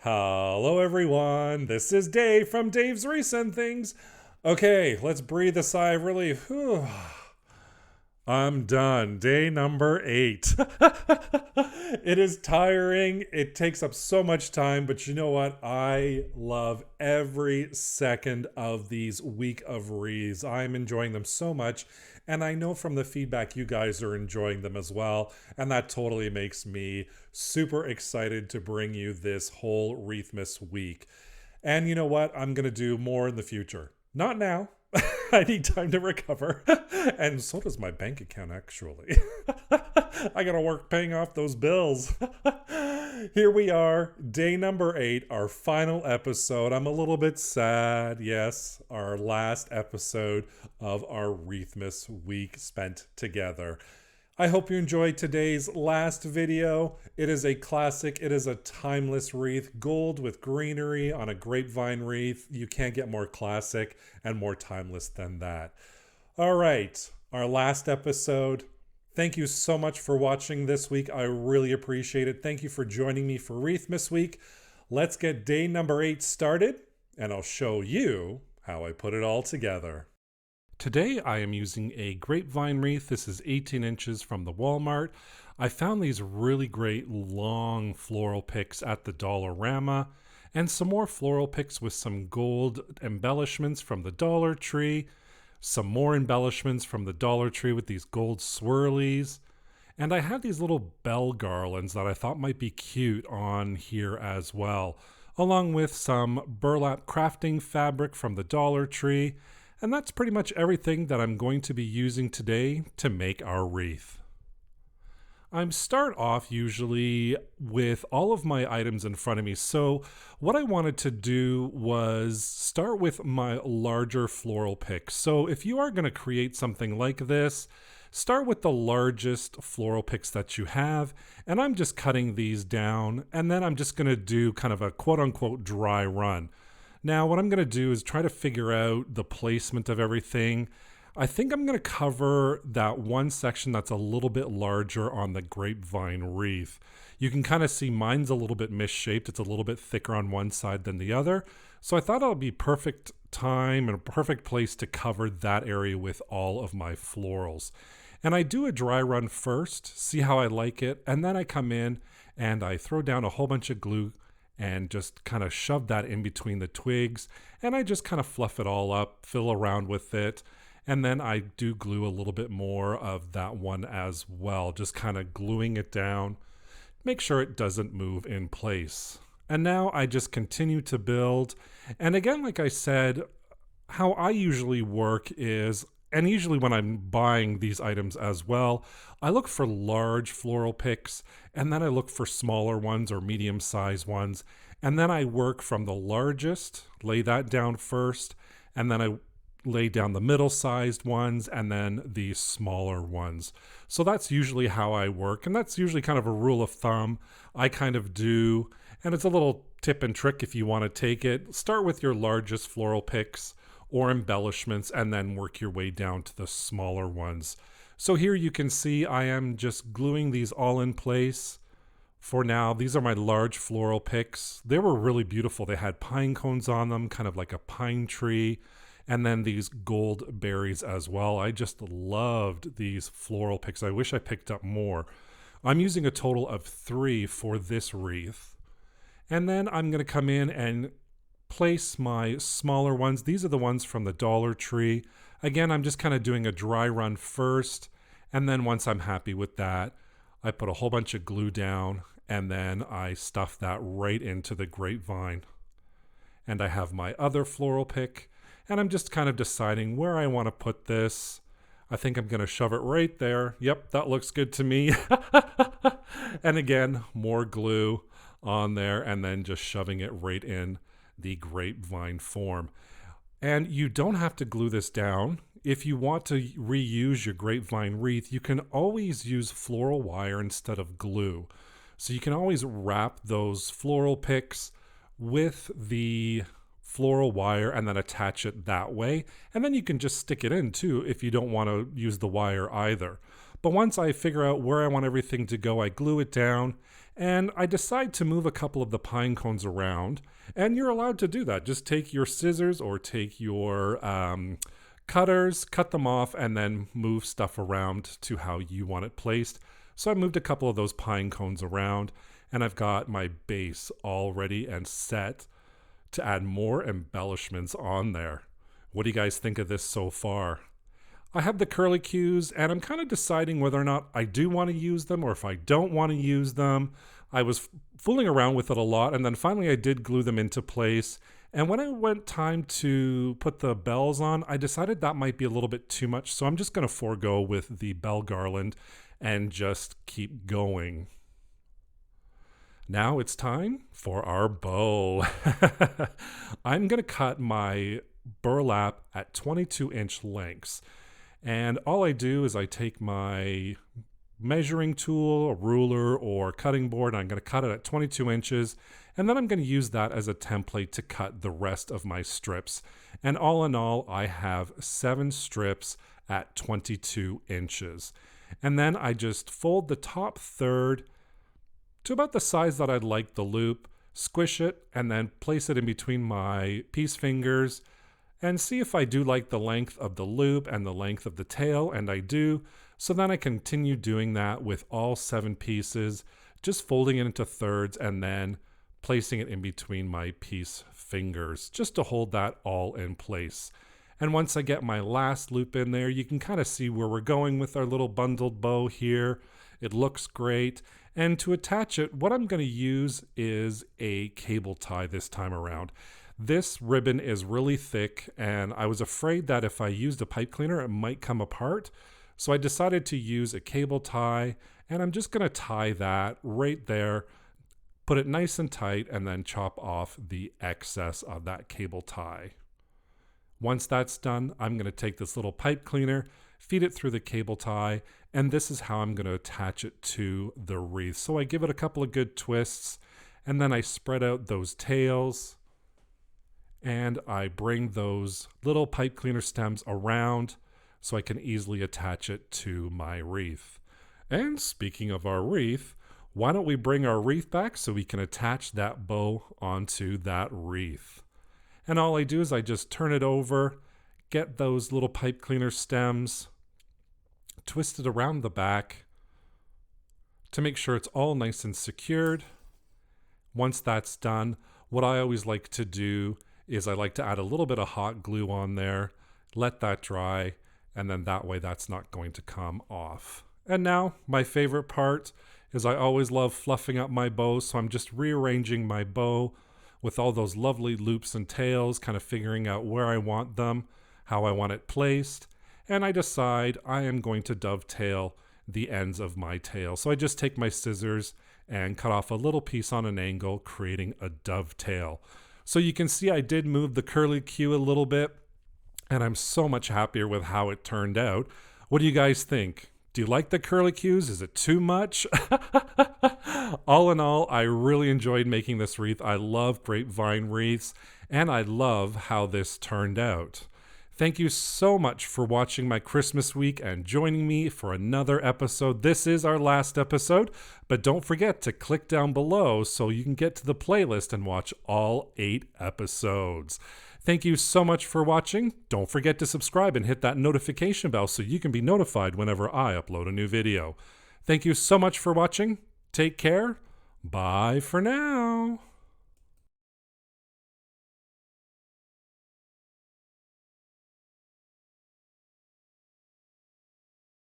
Hello, everyone. This is Dave from Dave's Recent Things. Okay, let's breathe a sigh of relief. Whew. I'm done. Day number 8. It is tiring. It takes up so much time, but you know what? I love every second of these week of wreaths. I'm enjoying them so much, and I know from the feedback you guys are enjoying them as well, and that totally makes me super excited to bring you this whole Wreathmas week. And you know what? I'm going to do more in the future. Not now. I need time to recover. And so does my bank account, actually. I gotta work paying off those bills. Here we are, day number 8, our final episode. I'm a little bit sad. Yes, our last episode of our Wreathmas week spent together. I hope you enjoyed today's last video. It is a classic. It is a timeless wreath. Gold with greenery on a grapevine wreath. You can't get more classic and more timeless than that. All right, our last episode. Thank you so much for watching this week. I really appreciate it. Thank you for joining me for Wreathmas week. Let's get day number 8 started, and I'll show you how I put it all together. Today I am using a grapevine wreath. This is 18 inches from the Walmart. I found these really great long floral picks at the Dollarama, and some more floral picks with some gold embellishments from the Dollar Tree, some more embellishments from the Dollar Tree with these gold swirlies, and I had these little bell garlands that I thought might be cute on here as well, along with some burlap crafting fabric from the Dollar Tree. And that's pretty much everything that I'm going to be using today to make our wreath. I start off usually with all of my items in front of me. So what I wanted to do was start with my larger floral picks. So if you are going to create something like this, start with the largest floral picks that you have. And I'm just cutting these down. And then I'm just going to do kind of a quote unquote dry run. Now, what I'm going to do is try to figure out the placement of everything. I think I'm going to cover that one section that's a little bit larger on the grapevine wreath. You can kind of see mine's a little bit misshaped. It's a little bit thicker on one side than the other. So I thought it would be perfect time and a perfect place to cover that area with all of my florals. And I do a dry run first, see how I like it, and then I come in and I throw down a whole bunch of glue and just kind of shove that in between the twigs, and I just kind of fluff it all up, fill around with it, and then I do glue a little bit more of that one as well, just kind of gluing it down, make sure it doesn't move in place. And now I just continue to build, and again, like I said, how I usually work is, and usually when I'm buying these items as well, I look for large floral picks, and then I look for smaller ones or medium-sized ones, and then I work from the largest, lay that down first, and then I lay down the middle-sized ones, and then the smaller ones. So that's usually how I work, and that's usually kind of a rule of thumb I kind of do, and it's a little tip and trick if you want to take it. Start with your largest floral picks or embellishments, and then work your way down to the smaller ones. So here you can see I am just gluing these all in place for now. These are my large floral picks. They were really beautiful. They had pine cones on them, kind of like a pine tree, and then these gold berries as well. I just loved these floral picks. I wish I picked up more. I'm using a total of 3 for this wreath. And then I'm gonna come in and place my smaller ones. These are the ones from the Dollar Tree. Again, I'm just kind of doing a dry run first, and then once I'm happy with that, I put a whole bunch of glue down, and then I stuff that right into the grapevine. And I have my other floral pick, and I'm just kind of deciding where I want to put this. I think I'm going to shove it right there. Yep, that looks good to me. And again, more glue on there, and then just shoving it right in the grapevine form. And you don't have to glue this down. If you want to reuse your grapevine wreath, you can always use floral wire instead of glue. So you can always wrap those floral picks with the floral wire and then attach it that way. And then you can just stick it in too if you don't want to use the wire either. But once I figure out where I want everything to go, I glue it down, And I decide to move a couple of the pine cones around, and you're allowed to do that. Just take your scissors or take your cutters, cut them off, and then move stuff around to how you want it placed. So I moved a couple of those pine cones around, and I've got my base all ready and set to add more embellishments on there. What do you guys think of this so far? I have the curlicues, and I'm kind of deciding whether or not I do want to use them or if I don't want to use them. I was fooling around with it a lot, and then finally I did glue them into place. And when it went time to put the bells on, I decided that might be a little bit too much, so I'm just going to forego with the bell garland and just keep going. Now it's time for our bow. I'm going to cut my burlap at 22-inch lengths. And all I do is I take my measuring tool, a ruler, or cutting board, and I'm going to cut it at 22 inches. And then I'm going to use that as a template to cut the rest of my strips. And all in all, I have 7 strips at 22 inches. And then I just fold the top third to about the size that I'd like the loop, squish it, and then place it in between my piece fingers and see if I do like the length of the loop and the length of the tail, and I do. So then I continue doing that with all 7 pieces, just folding it into thirds and then placing it in between my piece fingers just to hold that all in place. And once I get my last loop in there, you can kind of see where we're going with our little bundled bow here. It looks great. And to attach it, what I'm going to use is a cable tie this time around. This ribbon is really thick, and I was afraid that if I used a pipe cleaner, it might come apart. So I decided to use a cable tie, and I'm just going to tie that right there, put it nice and tight, and then chop off the excess of that cable tie. Once that's done, I'm going to take this little pipe cleaner, feed it through the cable tie, and this is how I'm going to attach it to the wreath. So I give it a couple of good twists, and then I spread out those tails, and I bring those little pipe cleaner stems around so I can easily attach it to my wreath. And speaking of our wreath, why don't we bring our wreath back so we can attach that bow onto that wreath? And all I do is I just turn it over, get those little pipe cleaner stems, twist it around the back to make sure it's all nice and secured. Once that's done, what I always like to do is I like to add a little bit of hot glue on there, let that dry, and then that way that's not going to come off. And now my favorite part is I always love fluffing up my bow, so I'm just rearranging my bow with all those lovely loops and tails, kind of figuring out where I want them, how I want it placed, and I decide I am going to dovetail the ends of my tail. So I just take my scissors and cut off a little piece on an angle, creating a dovetail. So you can see I did move the curlicue a little bit, and I'm so much happier with how it turned out. What do you guys think? Do you like the curlicues? Is it too much? All in all, I really enjoyed making this wreath. I love grapevine wreaths, and I love how this turned out. Thank you so much for watching my Christmas week and joining me for another episode. This is our last episode, but don't forget to click down below so you can get to the playlist and watch all 8 episodes. Thank you so much for watching. Don't forget to subscribe and hit that notification bell so you can be notified whenever I upload a new video. Thank you so much for watching. Take care. Bye for now.